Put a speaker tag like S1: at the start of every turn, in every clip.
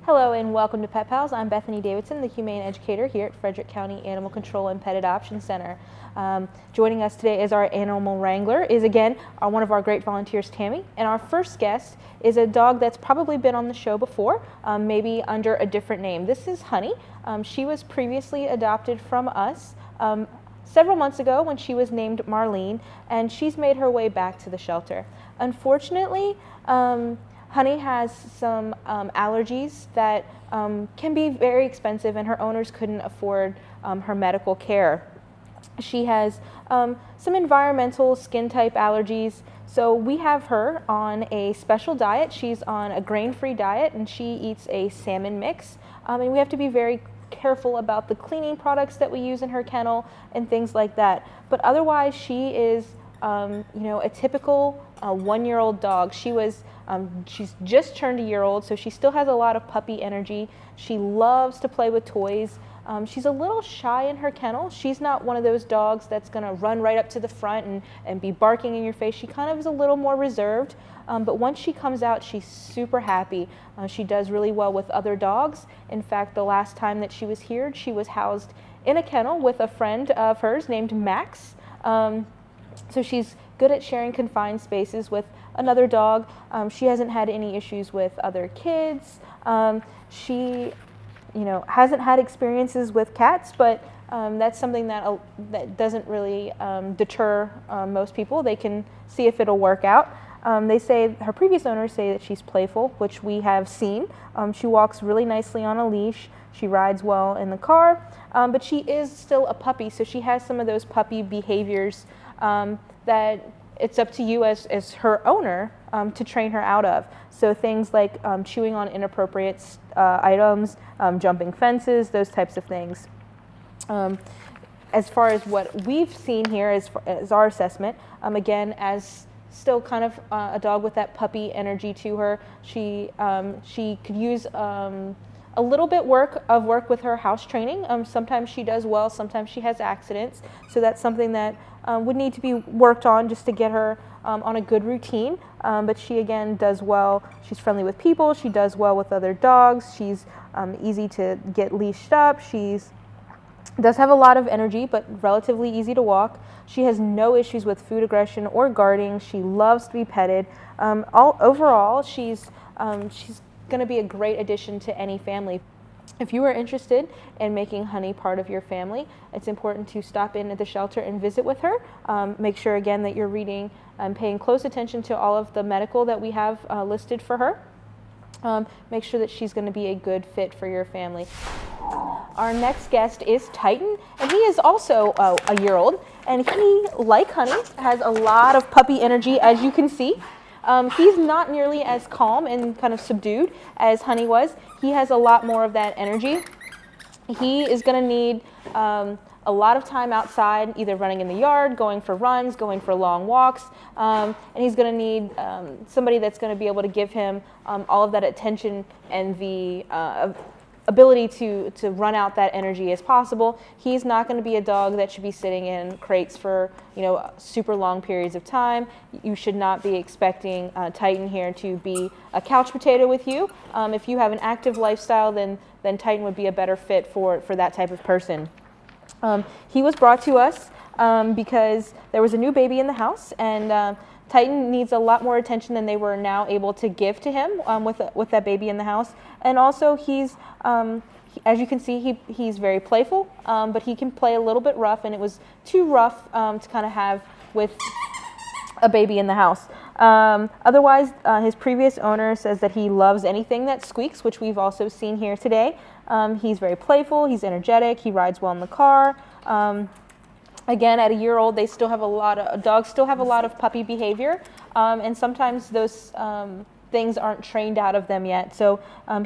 S1: Hello and welcome to Pet Pals. I'm Bethany Davidson, the Humane Educator here at Frederick County Animal Control and Pet Adoption Center. Joining us today as our animal wrangler is again one of our great volunteers, Tammy. And our first guest is a dog that's probably been on the show before, maybe under a different name. This is Honey. She was previously adopted from us several months ago when she was named Marlene, and she's made her way back to the shelter. Unfortunately, Honey has some allergies that can be very expensive, and her owners couldn't afford her medical care. She has some environmental skin type allergies, so we have her on a special diet. She's on a grain-free diet, and she eats a salmon mix. And we have to be very careful about the cleaning products that we use in her kennel and things like that. But otherwise, she is a typical 1-year-old dog. She's just turned a year old, so she still has a lot of puppy energy. She loves to play with toys. She's a little shy in her kennel. She's not one of those dogs that's going to run right up to the front and be barking in your face. She kind of is a little more reserved, but once she comes out, she's super happy. She does really well with other dogs. In fact, the last time that she was here, she was housed in a kennel with a friend of hers named Max. So she's good at sharing confined spaces with another dog. She hasn't had any issues with other kids. She, hasn't had experiences with cats, but that's something that doesn't really deter most people. They can see if it'll work out. They say, her previous owners say that she's playful, which we have seen. She walks really nicely on a leash. She rides well in the car, but she is still a puppy, so she has some of those puppy behaviors that it's up to you as her owner to train her out of. So things like chewing on inappropriate items, jumping fences, those types of things. As far as what we've seen here as our assessment, again, as still kind of a dog with that puppy energy to her, she could use a little bit of work with her house training. Sometimes she does well, sometimes she has accidents, so that's something that would need to be worked on just to get her on a good routine. But she again does well. She's friendly with people. She does well with other dogs. She's easy to get leashed up. Does have a lot of energy, but relatively easy to walk. She has no issues with food aggression or guarding. She loves to be petted. Overall, she's going to be a great addition to any family. If you are interested in making Honey part of your family, it's important to stop in at the shelter and visit with her. Make sure again that you're reading and paying close attention to all of the medical that we have listed for her. Make sure that she's going to be a good fit for your family. Our next guest is Titan, and he is also a year old, and he, like Honey, has a lot of puppy energy, as you can see. He's not nearly as calm and kind of subdued as Honey was. He has a lot more of that energy. He is going to need a lot of time outside, either running in the yard, going for runs, going for long walks, and he's going to need somebody that's going to be able to give him all of that attention and the ability to run out that energy as possible. He's not going to be a dog that should be sitting in crates for super long periods of time. You should not be expecting Titan here to be a couch potato with you. If you have an active lifestyle, then Titan would be a better fit for that type of person. He was brought to us because there was a new baby in the house, and Titan needs a lot more attention than they were now able to give to him with that baby in the house. And also he's, as you can see, he's very playful, but he can play a little bit rough, and it was too rough to kind of have with a baby in the house. Otherwise, his previous owner says that he loves anything that squeaks, which we've also seen here today. He's very playful, he's energetic, he rides well in the car. Again, at a year old, dogs still have a lot of puppy behavior, and sometimes those things aren't trained out of them yet. So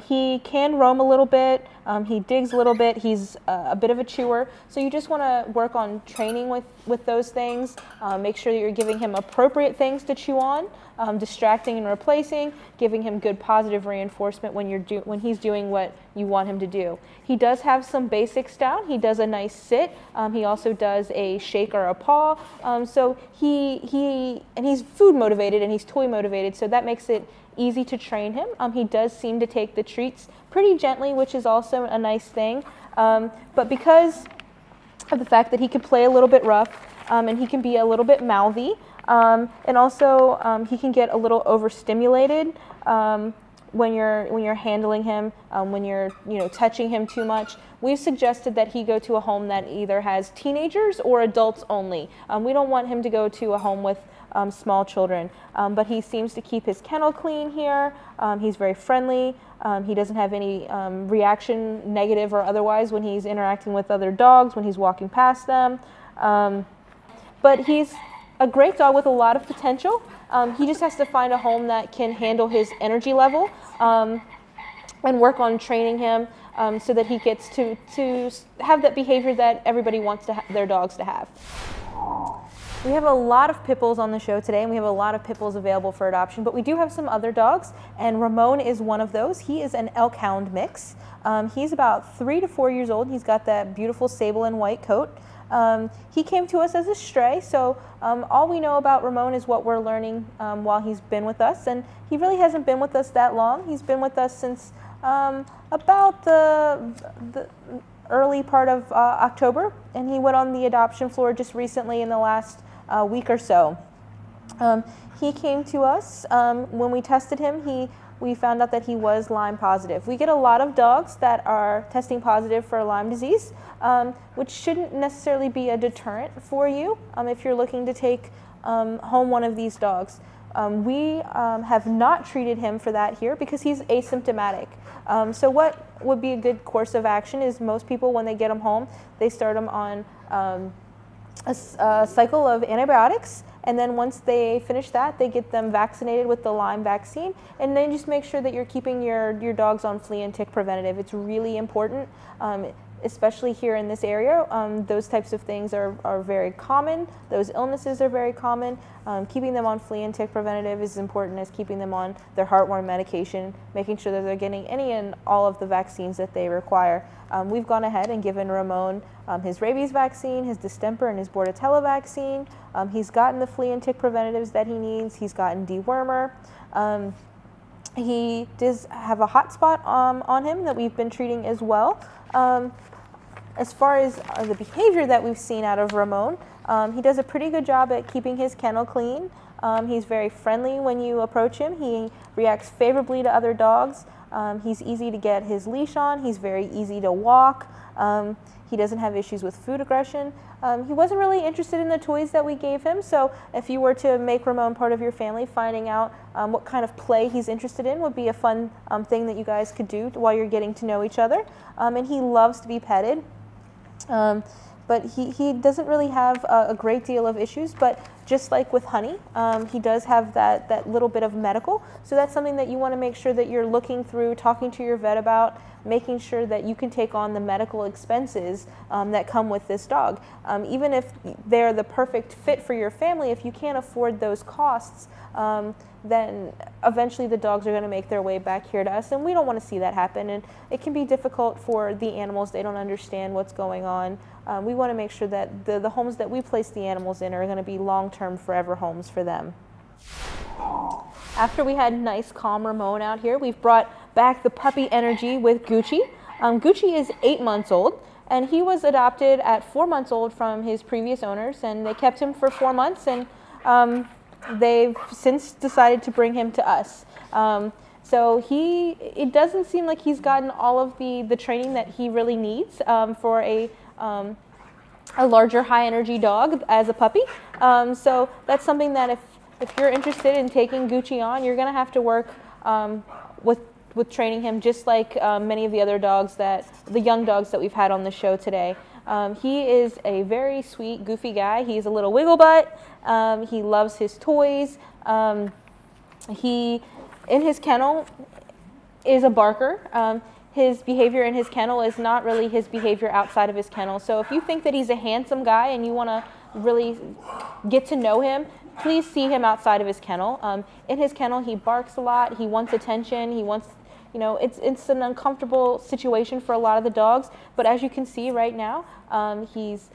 S1: he can roam a little bit, he digs a little bit, he's a bit of a chewer. So you just want to work on training with those things, make sure that you're giving him appropriate things to chew on, distracting and replacing, giving him good positive reinforcement when he's doing what you want him to do. He does have some basics down. He does a nice sit. He also does a shake or a paw. So he's food motivated and he's toy motivated, so that makes it easy to train him. He does seem to take the treats pretty gently, which is also a nice thing. But because of the fact that he can play a little bit rough and he can be a little bit mouthy, and also he can get a little overstimulated when you're handling him, when you're touching him too much. We've suggested that he go to a home that either has teenagers or adults only. We don't want him to go to a home with small children, but he seems to keep his kennel clean here. He's very friendly. He doesn't have any reaction, negative or otherwise, when he's interacting with other dogs, when he's walking past them. But he's a great dog with a lot of potential. He just has to find a home that can handle his energy level and work on training him so that he gets to have that behavior that everybody wants their dogs to have. We have a lot of pit bulls on the show today, and we have a lot of pit bulls available for adoption, but we do have some other dogs, and Ramon is one of those. He is an elk hound mix. He's about 3 to 4 years old. He's got that beautiful sable and white coat. He came to us as a stray, so all we know about Ramon is what we're learning while he's been with us, and he really hasn't been with us that long. He's been with us since about the early part of October, and he went on the adoption floor just recently in the last week or so. He came to us when we tested him. We found out that he was Lyme positive. We get a lot of dogs that are testing positive for Lyme disease, which shouldn't necessarily be a deterrent for you if you're looking to take home one of these dogs. We have not treated him for that here because he's asymptomatic. So what would be a good course of action is most people, when they get him home, they start him on a cycle of antibiotics, and then once they finish that, they get them vaccinated with the Lyme vaccine, and then just make sure that you're keeping your dogs on flea and tick preventative. It's really important, especially here in this area. Those types of things are very common. Those illnesses are very common. Keeping them on flea and tick preventative is as important as keeping them on their heartworm medication, making sure that they're getting any and all of the vaccines that they require. We've gone ahead and given Ramon his rabies vaccine, his distemper, and his Bordetella vaccine. He's gotten the flea and tick preventatives that he needs. He's gotten dewormer. He does have a hot spot on him that we've been treating as well. As far as the behavior that we've seen out of Ramon, he does a pretty good job at keeping his kennel clean. He's very friendly when you approach him. He reacts favorably to other dogs. He's easy to get his leash on. He's very easy to walk. He doesn't have issues with food aggression. He wasn't really interested in the toys that we gave him, so if you were to make Ramon part of your family, finding out what kind of play he's interested in would be a fun thing that you guys could do while you're getting to know each other. And he loves to be petted. But he doesn't really have a great deal of issues, but just like with Honey, he does have that little bit of medical. So that's something that you want to make sure that you're looking through, talking to your vet about, making sure that you can take on the medical expenses that come with this dog. Even if they're the perfect fit for your family, if you can't afford those costs, then eventually the dogs are going to make their way back here to us, and we don't want to see that happen. And it can be difficult for the animals. They don't understand what's going on. We want to make sure that the homes that we place the animals in are going to be long-term, forever homes for them. After we had nice, calm Ramon out here, we've brought back the puppy energy with Gucci. Gucci is 8 months old, and he was adopted at 4 months old from his previous owners, and they kept him for 4 months, and they've since decided to bring him to us. So it doesn't seem like he's gotten all of the training that he really needs for a larger, high-energy dog as a puppy. So that's something that if you're interested in taking Gucci on, you're going to have to work with training him, just like many of the other dogs the young dogs that we've had on the show today. He is a very sweet, goofy guy. He's a little wiggle butt. He loves his toys. He in his kennel is a barker. His behavior in his kennel is not really his behavior outside of his kennel. So if you think that he's a handsome guy and you want to really get to know him, please see him outside of his kennel. In his kennel, he barks a lot. He wants attention. He wants, it's an uncomfortable situation for a lot of the dogs. But as you can see right now, he's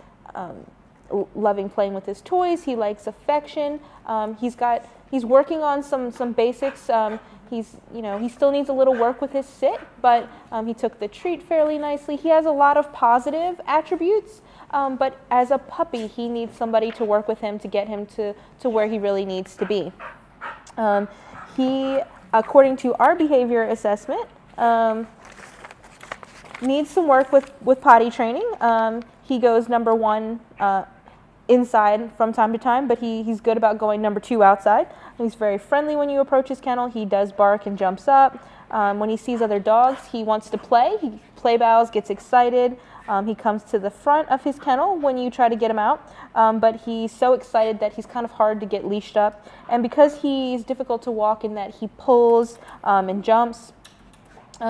S1: loving playing with his toys. He likes affection. He's working on some basics. He still needs a little work with his sit, but he took the treat fairly nicely. He has a lot of positive attributes, but as a puppy, he needs somebody to work with him to get him to where he really needs to be. He, according to our behavior assessment, needs some work with potty training. He goes number 1 inside from time to time, but he's good about going number 2 outside. He's very friendly when you approach his kennel. He does bark and jumps up. When he sees other dogs, he wants to play. He play bows, gets excited. He comes to the front of his kennel when you try to get him out, but he's so excited that he's kind of hard to get leashed up. And because he's difficult to walk in that he pulls and jumps,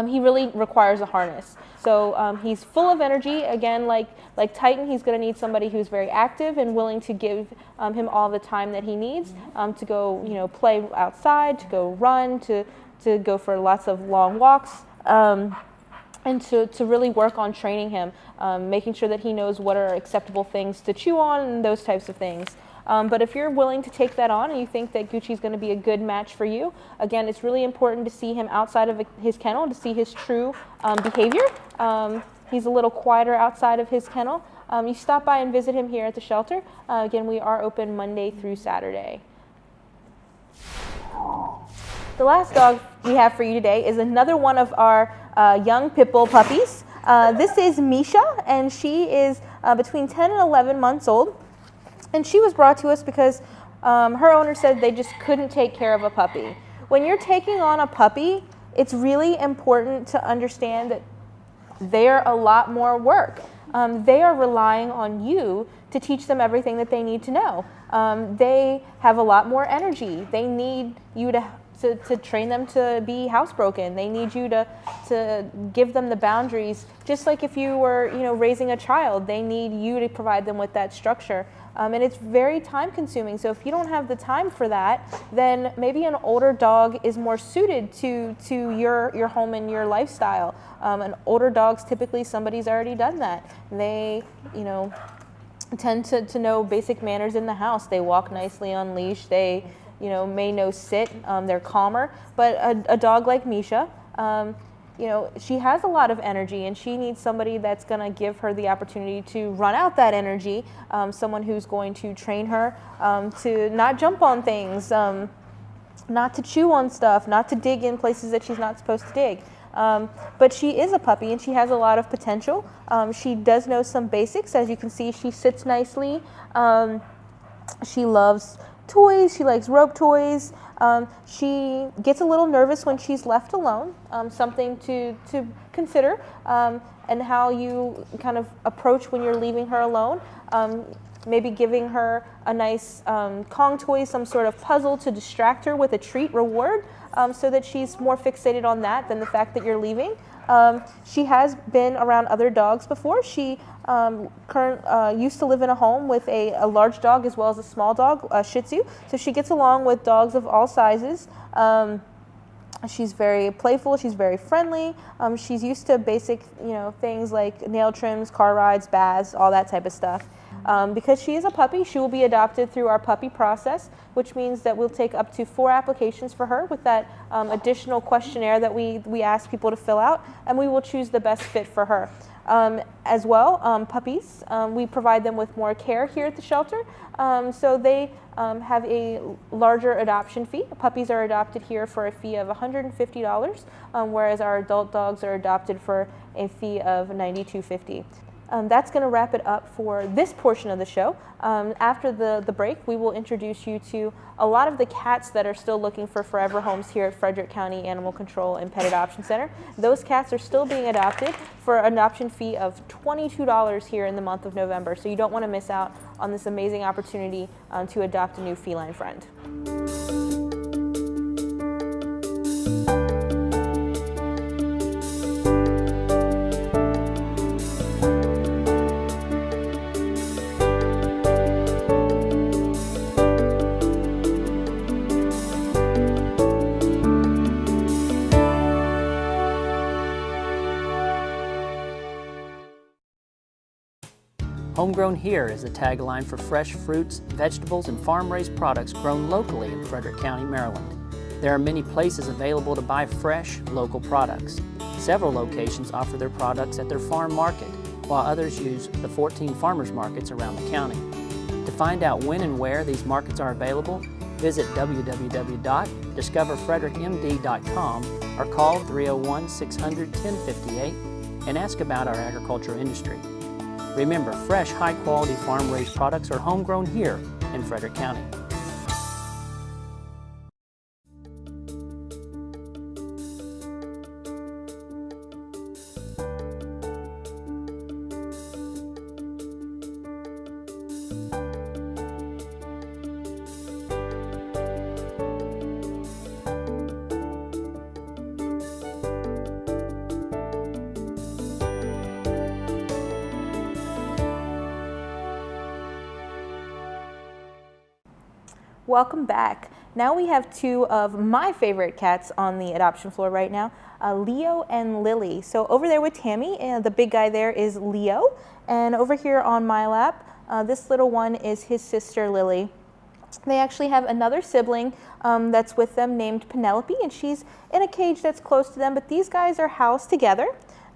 S1: he really requires a harness. So he's full of energy. Again, like Titan, he's going to need somebody who's very active and willing to give him all the time that he needs to go, play outside, to go run, to go for lots of long walks, and to really work on training him, making sure that he knows what are acceptable things to chew on and those types of things. But if you're willing to take that on and you think that Gucci's going to be a good match for you, again, it's really important to see him outside of his kennel to see his true behavior. He's a little quieter outside of his kennel. You stop by and visit him here at the shelter. Again, we are open Monday through Saturday. The last dog we have for you today is another one of our young pit bull puppies. This is Misha, and she is between 10 and 11 months old. And she was brought to us because her owner said they just couldn't take care of a puppy. When you're taking on a puppy, it's really important to understand that they're a lot more work. They are relying on you to teach them everything that they need to know. They have a lot more energy. They need you to train them to be housebroken. They need you to give them the boundaries. Just like if you were raising a child, they need you to provide them with that structure. And it's very time consuming. So if you don't have the time for that, then maybe an older dog is more suited to your home and your lifestyle. And older dogs, typically somebody's already done that. They, tend to know basic manners in the house. They walk nicely on leash. They, may know sit. They're calmer. But a dog like Misha, she has a lot of energy and she needs somebody that's going to give her the opportunity to run out that energy, someone who's going to train her to not jump on things, not to chew on stuff, not to dig in places that she's not supposed to dig. But she is a puppy and she has a lot of potential. She does know some basics. As you can see, she sits nicely. She loves toys. She likes rope toys. She gets a little nervous when she's left alone, something to consider, and how you kind of approach when you're leaving her alone. Maybe giving her a nice Kong toy, some sort of puzzle to distract her with a treat reward, so that she's more fixated on that than the fact that you're leaving. She has been around other dogs before. She used to live in a home with a large dog as well as a small dog, a Shih Tzu. So she gets along with dogs of all sizes. She's very playful. She's very friendly. She's used to basic, things like nail trims, car rides, baths, all that type of stuff. Because she is a puppy, she will be adopted through our puppy process, which means that we'll take up to 4 applications for her with that additional questionnaire that we ask people to fill out, and we will choose the best fit for her. As well, puppies, we provide them with more care here at the shelter, so they have a larger adoption fee. Puppies are adopted here for a fee of $150, whereas our adult dogs are adopted for a fee of $92.50. That's going to wrap it up for this portion of the show. After the break, we will introduce you to a lot of the cats that are still looking for forever homes here at Frederick County Animal Control and Pet Adoption Center. Those cats are still being adopted for an adoption fee of $22 here in the month of November, so you don't want to miss out on this amazing opportunity to adopt a new feline friend.
S2: Homegrown here is the tagline for fresh fruits, vegetables, and farm-raised products grown locally in Frederick County, Maryland. There are many places available to buy fresh, local products. Several locations offer their products at their farm market, while others use the 14 farmers markets around the county. To find out when and where these markets are available, visit www.discoverfrederickmd.com or call 301-600-1058 and ask about our agriculture industry. Remember, fresh, high-quality farm-raised products are homegrown here in Frederick County.
S1: Welcome back. Now we have two of my favorite cats on the adoption floor right now, Leo and Lily. So over there with Tammy, the big guy there is Leo, and over here on my lap, this little one is his sister Lily. They actually have another sibling that's with them named Penelope, and she's in a cage that's close to them, but these guys are housed together.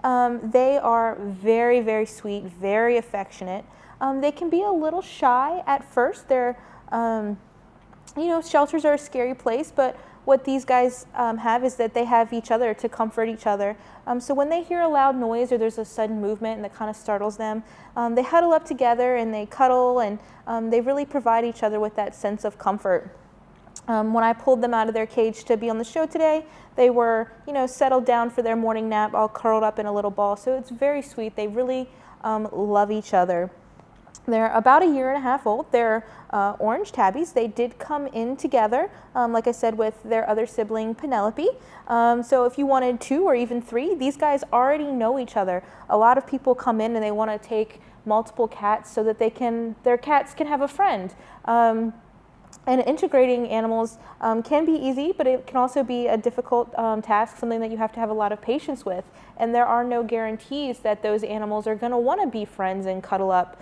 S1: They are very, very sweet, very affectionate. They can be a little shy at first. They're you know, shelters are a scary place, but what these guys have is that they have each other to comfort each other. So when they hear a loud noise or there's a sudden movement and that kind of startles them, they huddle up together and they cuddle, and they really provide each other with that sense of comfort. When I pulled them out of their cage to be on the show today, they were, you know, settled down for their morning nap, all curled up in a little ball. So it's very sweet. They really love each other. They're about 1.5 years old. They're orange tabbies. They did come in together, like I said, with their other sibling, Penelope. So if you wanted 2 or even 3, these guys already know each other. A lot of people come in and they want to take multiple cats so that their cats can have a friend. And integrating animals can be easy, but it can also be a difficult task, something that you have to have a lot of patience with. And there are no guarantees that those animals are going to want to be friends and cuddle up.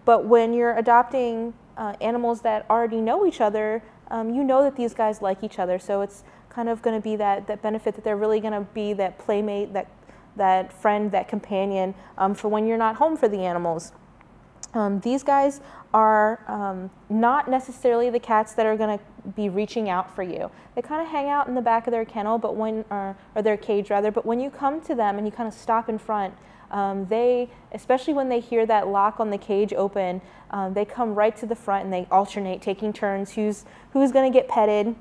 S1: But when you're adopting animals that already know each other, you know that these guys like each other. So it's kind of going to be that benefit that they're really going to be that playmate, that friend, that companion for when you're not home for the animals. These guys are not necessarily the cats that are going to be reaching out for you. They kind of hang out in the back of their kennel, but or their cage rather. But when you come to them and you kind of stop in front, they, especially when they hear that lock on the cage open, they come right to the front and they alternate, taking turns who's going to get petted.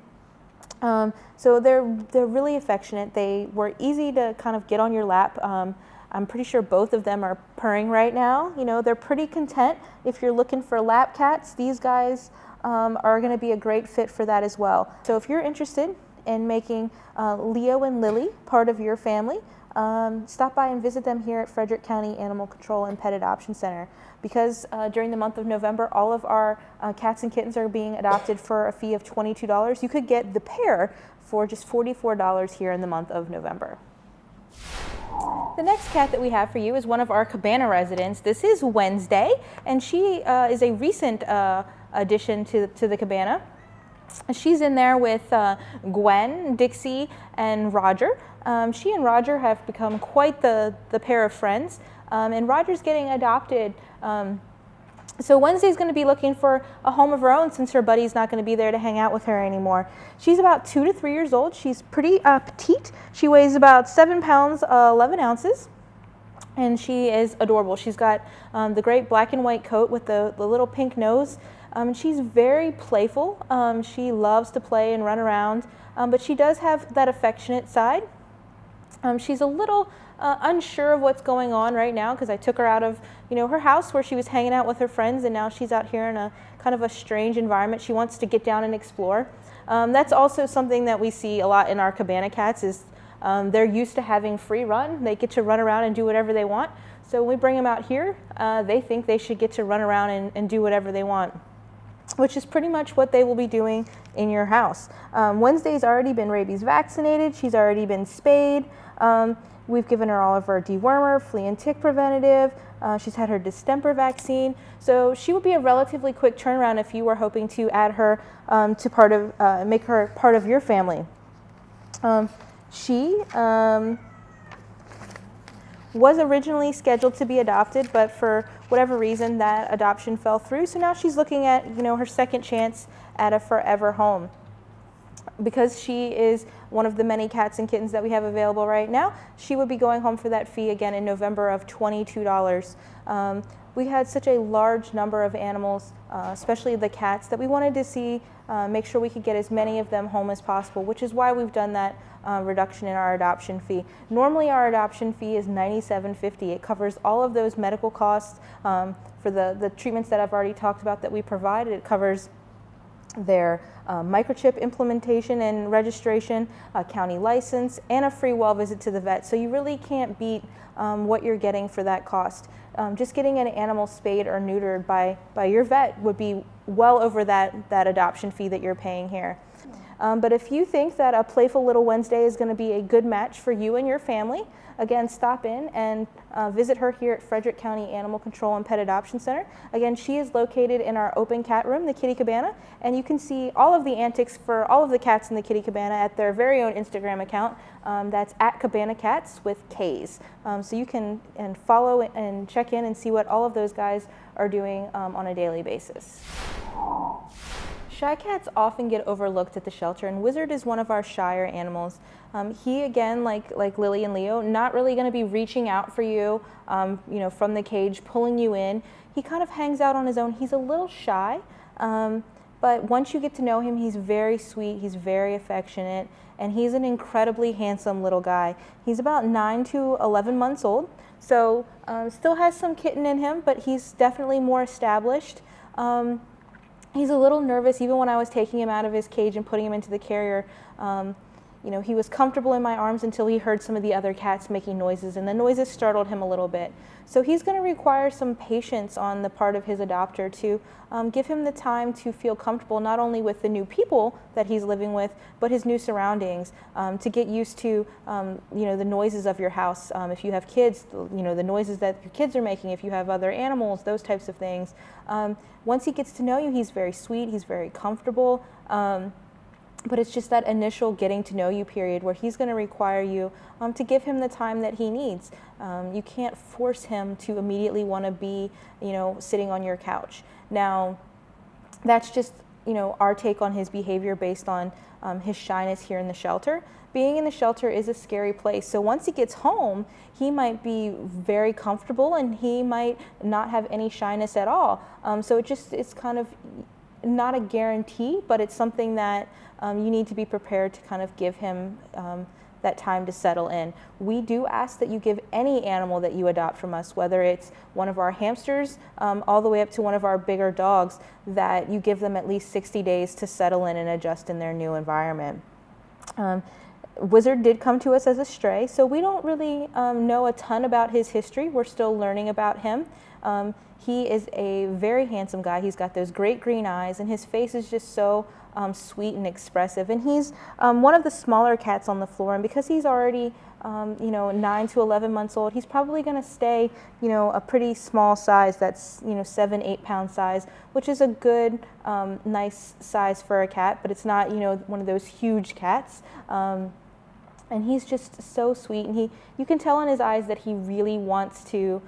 S1: So they're really affectionate. They were easy to kind of get on your lap. I'm pretty sure both of them are purring right now. You know, they're pretty content. If you're looking for lap cats, these guys are going to be a great fit for that as well. So if you're interested in making Leo and Lily part of your family, stop by and visit them here at Frederick County Animal Control and Pet Adoption Center. Because during the month of November, all of our cats and kittens are being adopted for a fee of $22. You could get the pair for just $44 here in the month of November. The next cat that we have for you is one of our cabana residents. This is Wednesday, and she is a recent addition to the cabana. She's in there with Gwen, Dixie, and Roger. She and Roger have become quite the pair of friends, and Roger's getting adopted. So Wednesday's going to be looking for a home of her own since her buddy's not going to be there to hang out with her anymore. She's about 2 to 3 years old. She's pretty petite. She weighs about 7 pounds, 11 ounces. And she is adorable. She's got the great black and white coat with the little pink nose. She's very playful. She loves to play and run around, but she does have that affectionate side. She's a little unsure of what's going on right now because I took her out of her house where she was hanging out with her friends, and now she's out here in a kind of a strange environment. She wants to get down and explore. That's also something that we see a lot in our cabana cats is they're used to having free run. They get to run around and do whatever they want. So when we bring them out here, they think they should get to run around and do whatever they want, which is pretty much what they will be doing in your house. Wednesday's already been rabies vaccinated. She's already been spayed. We've given her all of our dewormer, flea and tick preventative. She's had her distemper vaccine. So she would be a relatively quick turnaround if you were hoping to add her to make her part of your family. She was originally scheduled to be adopted, but for whatever reason that adoption fell through. So now she's looking at, her second chance at a forever home. Because she is one of the many cats and kittens that we have available right now, she would be going home for that fee again in November of $22. We had such a large number of animals, especially the cats, that we wanted to see, make sure we could get as many of them home as possible, which is why we've done that reduction in our adoption fee. Normally our adoption fee is $97.50. It covers all of those medical costs for the treatments that I've already talked about that we provide. It covers their microchip implementation and registration, a county license, and a free well visit to the vet. So you really can't beat what you're getting for that cost. Just getting an animal spayed or neutered by your vet would be well over that adoption fee that you're paying here. But if you think that a Playful Little Wednesday is going to be a good match for you and your family, again, stop in and visit her here at Frederick County Animal Control and Pet Adoption Center. Again, she is located in our open cat room, the Kitty Cabana, and you can see all of the antics for all of the cats in the Kitty Cabana at their very own Instagram account. That's at Cabana Cats with K's. So you can follow and check in and see what all of those guys are doing on a daily basis. Shy cats often get overlooked at the shelter, and Wizard is one of our shyer animals. He, again, like Lily and Leo, not really going to be reaching out for you, from the cage, pulling you in. He kind of hangs out on his own. He's a little shy, but once you get to know him, he's very sweet, he's very affectionate, and he's an incredibly handsome little guy. He's about 9 to 11 months old, so still has some kitten in him, but he's definitely more established. He's a little nervous even when I was taking him out of his cage and putting him into the carrier. He was comfortable in my arms until he heard some of the other cats making noises, and the noises startled him a little bit. So he's going to require some patience on the part of his adopter to give him the time to feel comfortable not only with the new people that he's living with, but his new surroundings, to get used to the noises of your house. If you have kids, the noises that your kids are making, if you have other animals, those types of things. Once he gets to know you, he's very sweet, he's very comfortable. But it's just that initial getting to know you period where he's going to require you to give him the time that he needs. You can't force him to immediately want to be, sitting on your couch. Now, that's just, our take on his behavior based on his shyness here in the shelter. Being in the shelter is a scary place. So once he gets home, he might be very comfortable and he might not have any shyness at all. So it's kind of not a guarantee, but it's something that you need to be prepared to kind of give him that time to settle in. We do ask that you give any animal that you adopt from us, whether it's one of our hamsters all the way up to one of our bigger dogs, that you give them at least 60 days to settle in and adjust in their new environment. Wizard did come to us as a stray, so we don't really know a ton about his history. We're still learning about him. He is a very handsome guy. He's got those great green eyes, and his face is just so sweet and expressive. And he's one of the smaller cats on the floor, and because he's already 9 to 11 months old, he's probably going to stay a pretty small size. That's 7-8 pound size, which is a good nice size for a cat, but it's not one of those huge cats. And he's just so sweet, and you can tell in his eyes that he really wants to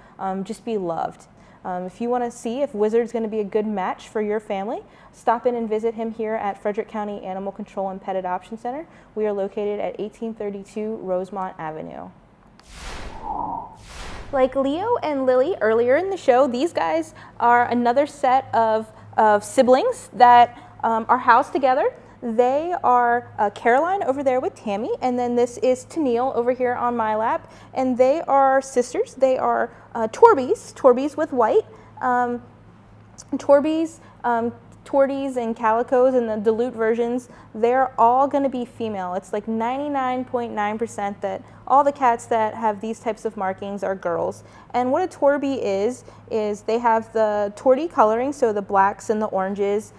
S1: just be loved. If you want to see if Wizard's going to be a good match for your family, stop in and visit him here at Frederick County Animal Control and Pet Adoption Center. We are located at 1832 Rosemont Avenue. Like Leo and Lily earlier in the show, these guys are another set of siblings that are housed together. They are Caroline over there with Tammy, and then this is Tennille over here on my lap, and they are sisters. They are Torbies with white. Torbies, Torties, and Calicos, and the dilute versions, they're all going to be female. It's like 99.9% that all the cats that have these types of markings are girls. And what a Torby is they have the Tortie coloring, so the blacks and the oranges.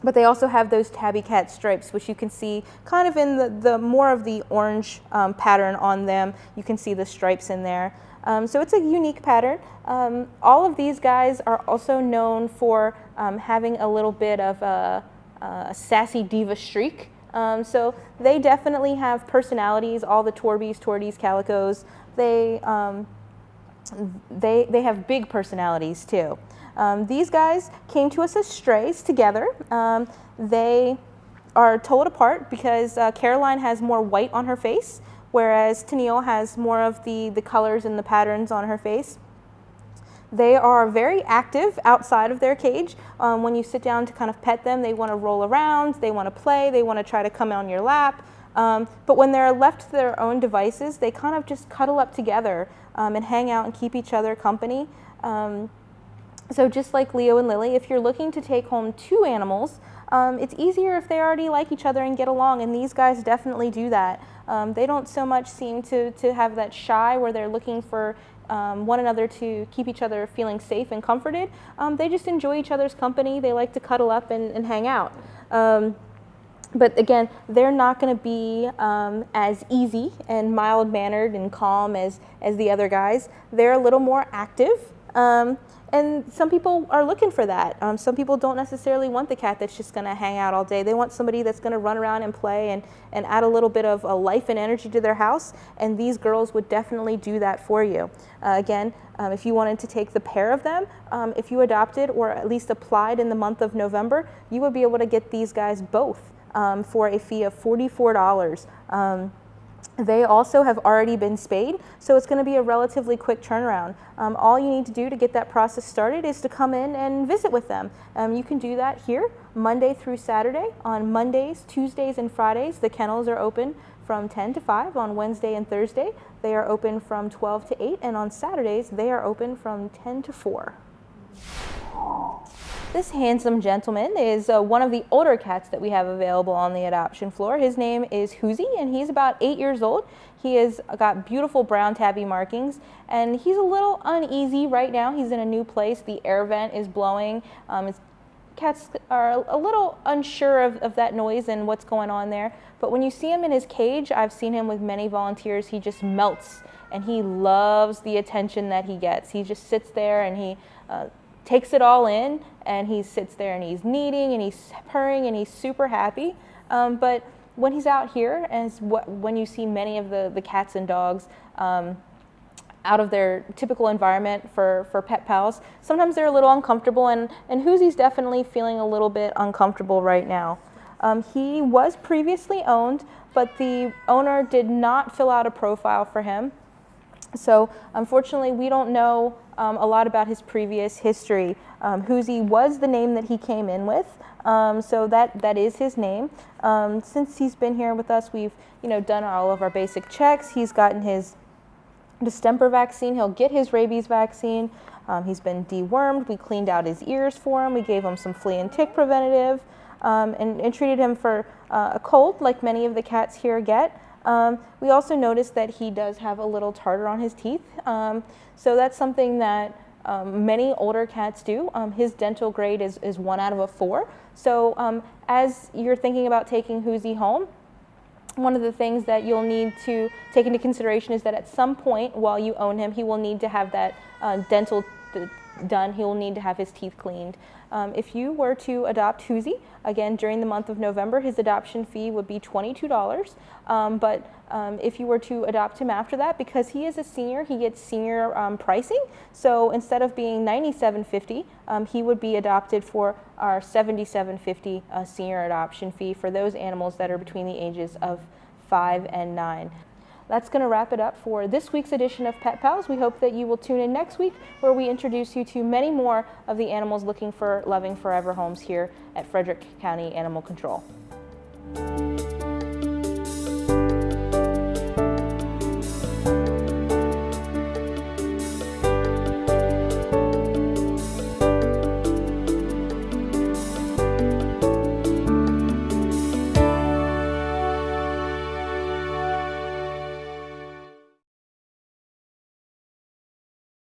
S1: But they also have those tabby cat stripes, which you can see kind of in the more of the orange pattern on them. You can see the stripes in there. So it's a unique pattern. All of these guys are also known for having a little bit of a sassy diva streak. So they definitely have personalities. All the Torbies, Torties, Calicos, they have big personalities too. These guys came to us as strays together. They are told apart because Caroline has more white on her face, whereas Tennille has more of the colors and the patterns on her face. They are very active outside of their cage. When you sit down to kind of pet them, they want to roll around, they want to play, they want to try to come on your lap. But when they're left to their own devices, they kind of just cuddle up together and hang out and keep each other company. So just like Leo and Lily, if you're looking to take home two animals, it's easier if they already like each other and get along, and these guys definitely do that. They don't so much seem to have that shy where they're looking for one another to keep each other feeling safe and comforted. They just enjoy each other's company. They like to cuddle up and hang out. But again, they're not going to be as easy and mild-mannered and calm as the other guys. They're a little more active. And some people are looking for that. Some people don't necessarily want the cat that's just going to hang out all day. They want somebody that's going to run around and play and add a little bit of life and energy to their house, and these girls would definitely do that for you. Again, if you wanted to take the pair of them, if you adopted or at least applied in the month of November, you would be able to get these guys both for a fee of $44. They also have already been spayed, so it's going to be a relatively quick turnaround. All you need to do to get that process started is to come in and visit with them. You can do that here Monday through Saturday. On Mondays, Tuesdays, and Fridays, the kennels are open from 10 to 5. On Wednesday and Thursday, they are open from 12 to 8, and on Saturdays, they are open from 10 to 4. This handsome gentleman is one of the older cats that we have available on the adoption floor. His name is Hoosie, and he's about 8 years old. He has got beautiful brown tabby markings, and he's a little uneasy right now. He's in a new place. The air vent is blowing. Cats are a little unsure of that noise and what's going on there. But when you see him in his cage, I've seen him with many volunteers, he just melts, and he loves the attention that he gets. He just sits there and he takes it all in, and he sits there and he's kneading and he's purring and he's super happy. But when he's out here, when you see many of the cats and dogs out of their typical environment for pet pals, sometimes they're a little uncomfortable, and Hoosie's definitely feeling a little bit uncomfortable right now. He was previously owned, but the owner did not fill out a profile for him. So unfortunately, we don't know a lot about his previous history. Hoosie was the name that he came in with, so that is his name. Since he's been here with us, we've done all of our basic checks. He's gotten his distemper vaccine. He'll get his rabies vaccine. He's been dewormed. We cleaned out his ears for him. We gave him some flea and tick preventative, and treated him for a cold, like many of the cats here get. We also noticed that he does have a little tartar on his teeth, so that's something that many older cats do. His dental grade is 1 out of 4. So as you're thinking about taking Hoosie home, one of the things that you'll need to take into consideration is that at some point while you own him, he will need to have that dental done. He will need to have his teeth cleaned. If you were to adopt Hoosie, again, during the month of November, his adoption fee would be $22. But if you were to adopt him after that, because he is a senior, he gets senior pricing. So instead of being $97.50, he would be adopted for our $77.50 senior adoption fee for those animals that are between the ages of 5 and 9. That's going to wrap it up for this week's edition of Pet Pals. We hope that you will tune in next week, where we introduce you to many more of the animals looking for loving forever homes here at Frederick County Animal Control.